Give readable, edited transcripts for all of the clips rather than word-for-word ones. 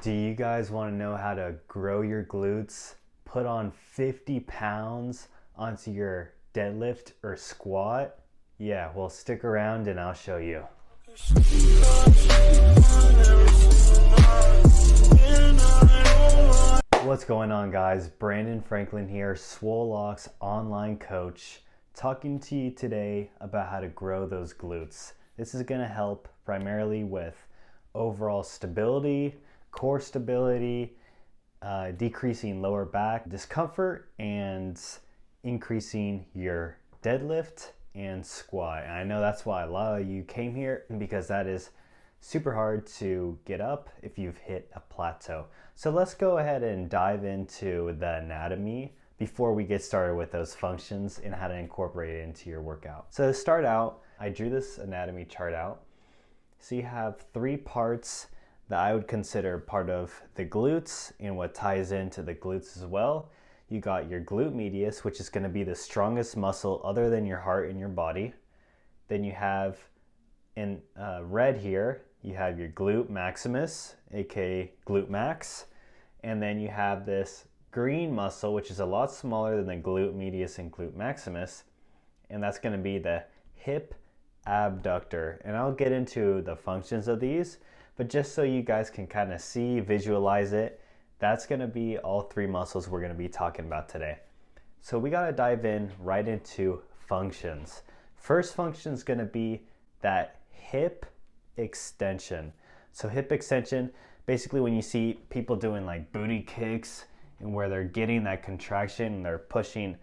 Do you guys want to know how to grow your glutes, put on 50 pounds onto your deadlift or squat? Yeah, well, stick around and I'll show you. What's going on, guys? Brandon Franklin here, Swolelock's online coach, talking to you today about how to grow those glutes. This is going to help primarily with overall stability, core stability, decreasing lower back discomfort, and increasing your deadlift and squat. And I know that's why a lot of you came here, because that is super hard to get up if you've hit a plateau. So let's go ahead and dive into the anatomy before we get started with those functions and how to incorporate it into your workout. So to start out, I drew this anatomy chart out. So you have three parts that I would consider part of the glutes and what ties into the glutes as well. You got your glute medius, which is going to be the strongest muscle other than your heart in your body. Then you have in red here, you have your glute maximus, aka glute max. And then you have this green muscle, which is a lot smaller than the glute medius and glute maximus. And that's going to be the hip abductor. And I'll get into the functions of these, but just so you guys can kind of see, visualize it, that's going to be all three muscles we're going to be talking about today. So we got to dive in right into functions. First function is going to be that hip extension. So hip extension, basically when you see people doing like booty kicks and where they're getting that contraction and they're pushing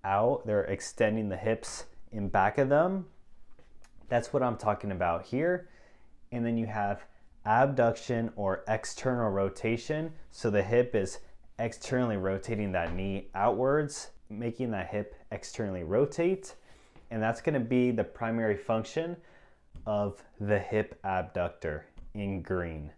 out, they're extending the hips in back of them. That's what I'm talking about here. And then you have abduction or external rotation. So the hip is externally rotating that knee outwards, making that hip externally rotate. And that's going to be the primary function of the hip abductor in green.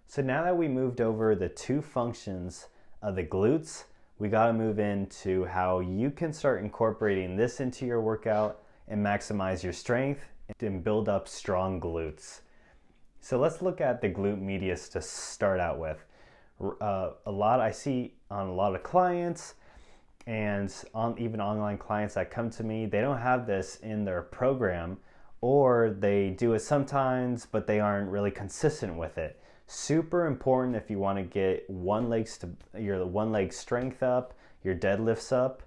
So now that we moved over the two functions of the glutes, we got to move into how you can start incorporating this into your workout and maximize your strength and build up strong glutes. So let's look at the glute medius to start out with. A lot I see on a lot of clients and even online clients that come to me, they don't have this in their program, or they do it sometimes, but they aren't really consistent with it. Super important if you want to get your one leg strength up, your deadlifts up,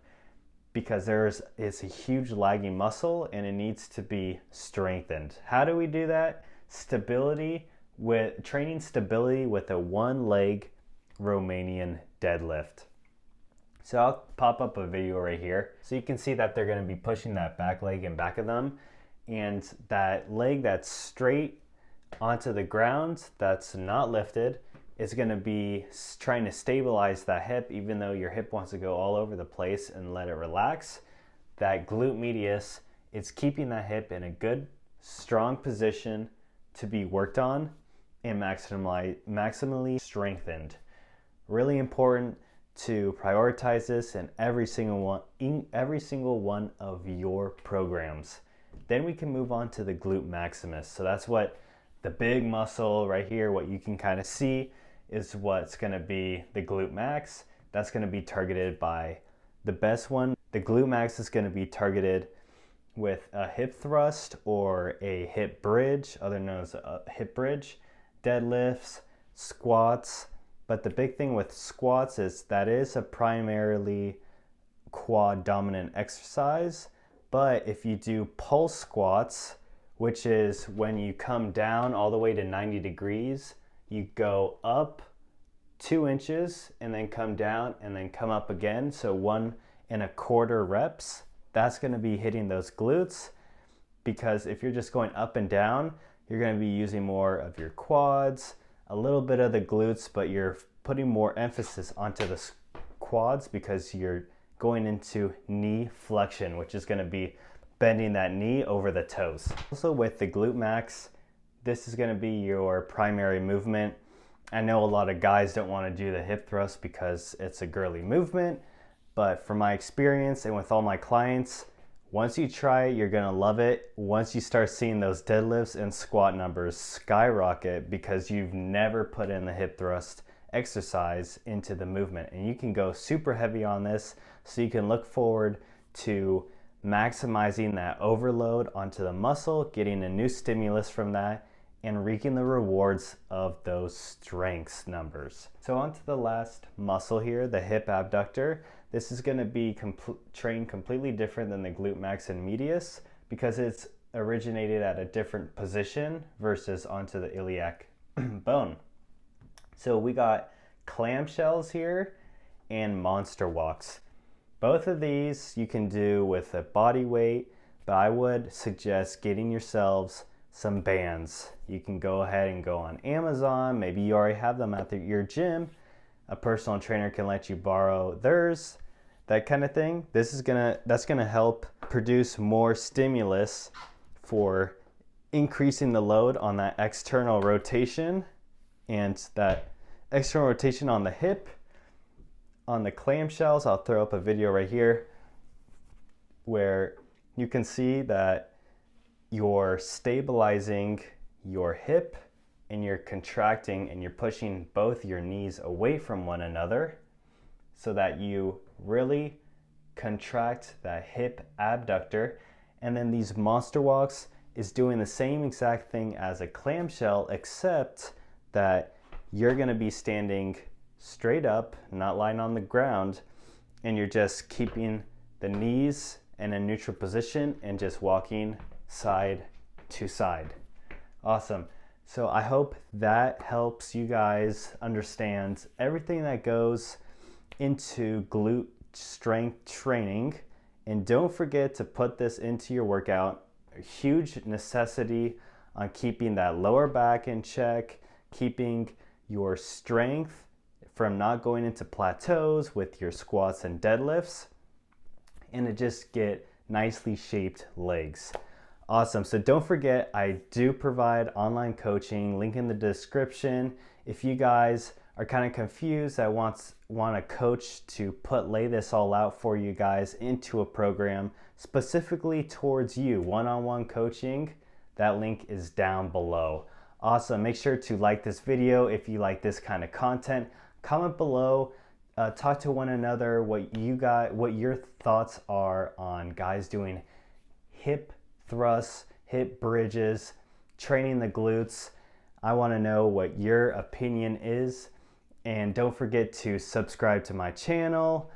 because it's a huge lagging muscle and it needs to be strengthened. How do we do that? Training stability with a one leg Romanian deadlift. So I'll pop up a video right here so you can see that they're going to be pushing that back leg in back of them, and that leg that's straight onto the ground, that's not lifted, is going to be trying to stabilize that hip, even though your hip wants to go all over the place and let it relax. That glute medius, it's keeping that hip in a good strong position to be worked on and maximally strengthened. Really important to prioritize this in every single one of your programs. Then we can move on to the glute maximus. So that's what the big muscle right here, what you can kind of see, is what's going to be the glute max. That's going to be targeted by the best one. The glute max is going to be targeted with a hip thrust or a hip bridge, other known as a hip bridge, deadlifts, squats. But the big thing with squats is that is a primarily quad dominant exercise. But if you do pulse squats, which is when you come down all the way to 90 degrees, you go up 2 inches and then come down and then come up again. So 1.25 reps. That's going to be hitting those glutes, because if you're just going up and down, you're going to be using more of your quads, a little bit of the glutes, but you're putting more emphasis onto the quads because you're going into knee flexion, which is going to be bending that knee over the toes. Also with the glute max, this is going to be your primary movement. I know a lot of guys don't want to do the hip thrust because it's a girly movement, but from my experience and with all my clients, once you try it, you're going to love it. Once you start seeing those deadlifts and squat numbers skyrocket because you've never put in the hip thrust exercise into the movement. And you can go super heavy on this, so you can look forward to maximizing that overload onto the muscle, getting a new stimulus from that, and reaping the rewards of those strength numbers. So on to the last muscle here, the hip abductor. This is going to be trained completely different than the glute max and medius, because it's originated at a different position versus onto the iliac bone. So we got clamshells here and monster walks. Both of these you can do with a body weight, but I would suggest getting yourselves some bands. You can go ahead and go on Amazon. Maybe you already have them at your gym. A personal trainer can let you borrow theirs, that kind of thing. That's gonna help produce more stimulus for increasing the load on that external rotation, and that external rotation on the hip, on the clamshells. I'll throw up a video right here where you can see that you're stabilizing your hip and you're contracting and you're pushing both your knees away from one another so that you really contract that hip abductor. And then these monster walks is doing the same exact thing as a clamshell, except that you're going to be standing straight up, not lying on the ground, and you're just keeping the knees in a neutral position and just walking side to side. Awesome. So I hope that helps you guys understand everything that goes into glute strength training. And don't forget to put this into your workout. A huge necessity on keeping that lower back in check, keeping your strength from not going into plateaus with your squats and deadlifts, and to just get nicely shaped legs. Awesome. So don't forget, I do provide online coaching, link in the description. If you guys are kind of confused, I want a coach to lay this all out for you guys into a program specifically towards you, one-on-one coaching, that link is down below. Awesome. Make sure to like this video if you like this kind of content. Comment below, talk to one another what your thoughts are on guys doing hip thrusts, hip bridges, training the glutes. I want to know what your opinion is. And don't forget to subscribe to my channel,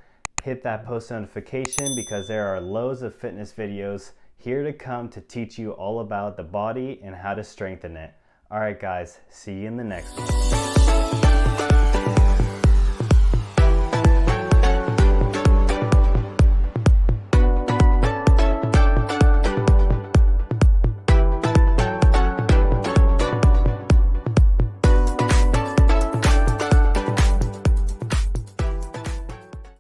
hit that post notification, because there are loads of fitness videos here to come to teach you all about the body and how to strengthen it. All right, guys, see you in the next one.